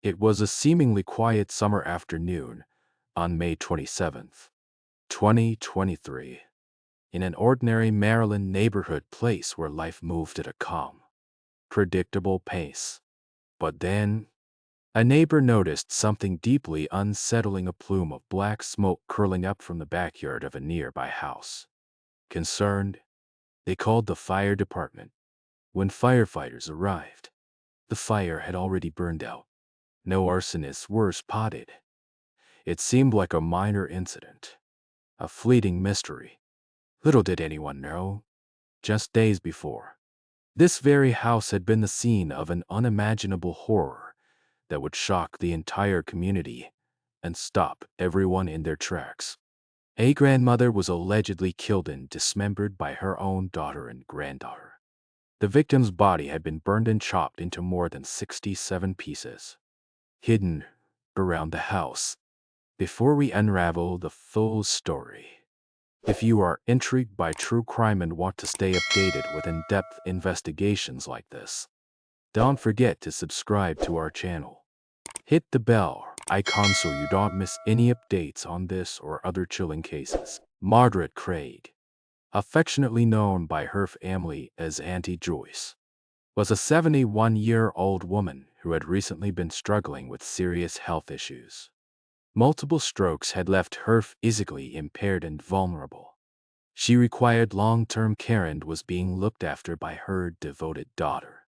It was a seemingly quiet summer afternoon on May 27th, 2023, in an ordinary Maryland neighborhood place where life moved at a calm, predictable pace. But then, a neighbor noticed something deeply unsettling: a plume of black smoke curling up from the backyard of a nearby house. Concerned, they called the fire department. When firefighters arrived, the fire had already burned out. No arsonists were spotted. It seemed like a minor incident, a fleeting mystery. Little did anyone know, just days before, this very house had been the scene of an unimaginable horror that would shock the entire community and stop everyone in their tracks. A grandmother was allegedly killed and dismembered by her own daughter and granddaughter. The victim's body had been burned and chopped into more than 67 pieces, hidden around the house. Before we unravel the full story, if you are intrigued by true crime and want to stay updated with in-depth investigations like this, don't forget to subscribe to our channel. Hit the bell icon so you don't miss any updates on this or other chilling cases. Margaret Craig, affectionately known by her family as Auntie Joyce, was a 71-year-old woman who had recently been struggling with serious health issues. Multiple strokes had left her physically impaired and vulnerable. She required long-term care and was being looked after by her devoted daughter,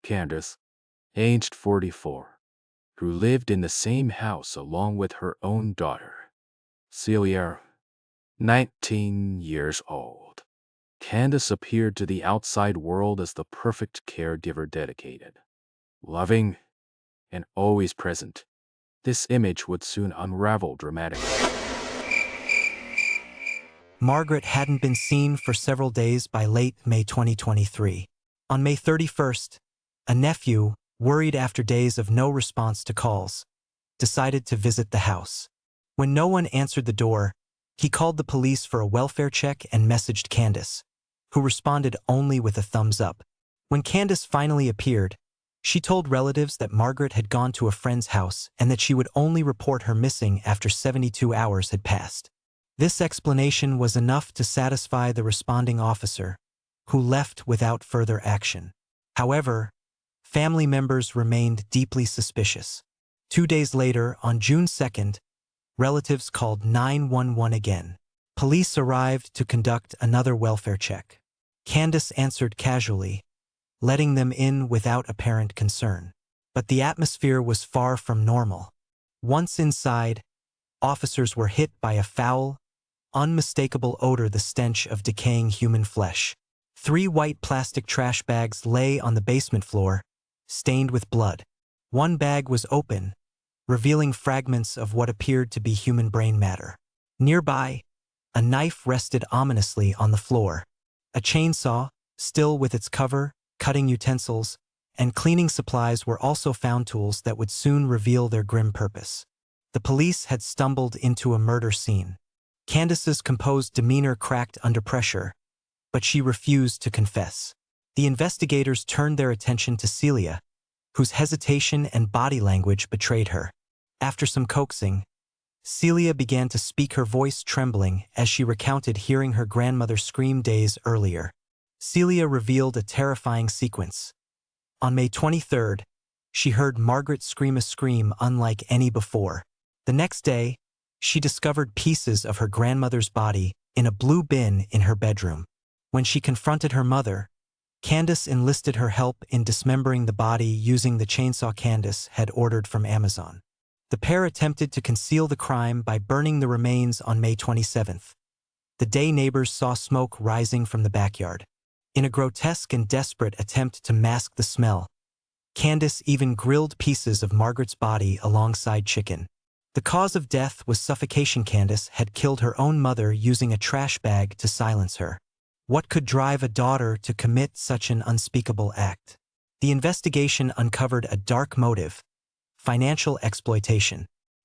Candace, aged 44, who lived in the same house along with her own daughter, Celia, 19 years old. Candace appeared to the outside world as the perfect caregiver, dedicated, loving, and always present. This image would soon unravel dramatically. Margaret hadn't been seen for several days by late May 2023. On May 31st, a nephew, worried after days of no response to calls, decided to visit the house. When no one answered the door, he called the police for a welfare check and messaged Candace, who responded only with a thumbs up. When Candace finally appeared, she told relatives that Margaret had gone to a friend's house and that she would only report her missing after 72 hours had passed. This explanation was enough to satisfy the responding officer, who left without further action. However, family members remained deeply suspicious. 2 days later, on June 2nd, relatives called 911 again. Police arrived to conduct another welfare check. Candace answered casually, letting them in without apparent concern. But the atmosphere was far from normal. Once inside, officers were hit by a foul, unmistakable odor: the stench of decaying human flesh. 3 white plastic trash bags lay on the basement floor, stained with blood. One bag was open, revealing fragments of what appeared to be human brain matter. Nearby, a knife rested ominously on the floor. A chainsaw, still with its cover, cutting utensils, and cleaning supplies were also found, tools that would soon reveal their grim purpose. The police had stumbled into a murder scene. Candace's composed demeanor cracked under pressure, but she refused to confess. The investigators turned their attention to Celia, whose hesitation and body language betrayed her. After some coaxing, Celia began to speak, her voice trembling as she recounted hearing her grandmother scream days earlier. Celia revealed a terrifying sequence. On May 23rd, she heard Margaret scream a scream unlike any before. The next day, she discovered pieces of her grandmother's body in a blue bin in her bedroom. When she confronted her mother, Candace enlisted her help in dismembering the body using the chainsaw Candace had ordered from Amazon. The pair attempted to conceal the crime by burning the remains on May 27th, the day neighbors saw smoke rising from the backyard. In a grotesque and desperate attempt to mask the smell, Candace even grilled pieces of Margaret's body alongside chicken. The cause of death was suffocation. Candace had killed her own mother using a trash bag to silence her. What could drive a daughter to commit such an unspeakable act? The investigation uncovered a dark motive: financial exploitation.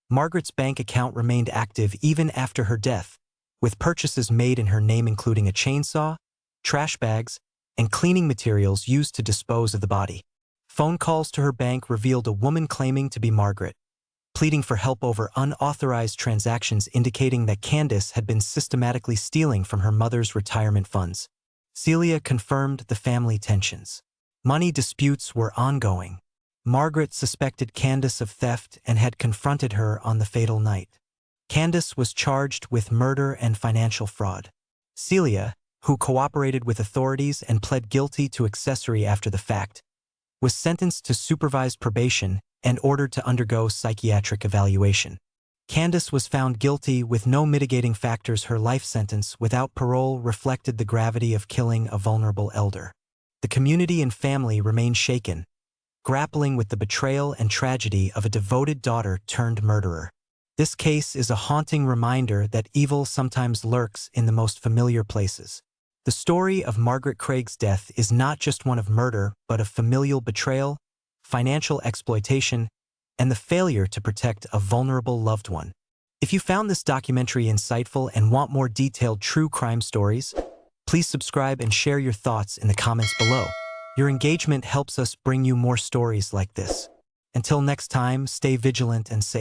Margaret's bank account remained active even after her death, with purchases made in her name including a chainsaw, trash bags, and cleaning materials used to dispose of the body. Phone calls to her bank revealed a woman claiming to be Margaret, pleading for help over unauthorized transactions indicating that Candace had been systematically stealing from her mother's retirement funds. Celia confirmed the family tensions. Money disputes were ongoing. Margaret suspected Candace of theft and had confronted her on the fatal night. Candace was charged with murder and financial fraud. Celia, who cooperated with authorities and pled guilty to accessory after the fact, was sentenced to supervised probation and ordered to undergo psychiatric evaluation. Candace was found guilty with no mitigating factors. Her life sentence without parole reflected the gravity of killing a vulnerable elder. The community and family remained shaken, grappling with the betrayal and tragedy of a devoted daughter turned murderer. This case is a haunting reminder that evil sometimes lurks in the most familiar places. The story of Margaret Craig's death is not just one of murder, but of familial betrayal, financial exploitation, and the failure to protect a vulnerable loved one. If you found this documentary insightful and want more detailed true crime stories, please subscribe and share your thoughts in the comments below. Your engagement helps us bring you more stories like this. Until next time, stay vigilant and safe.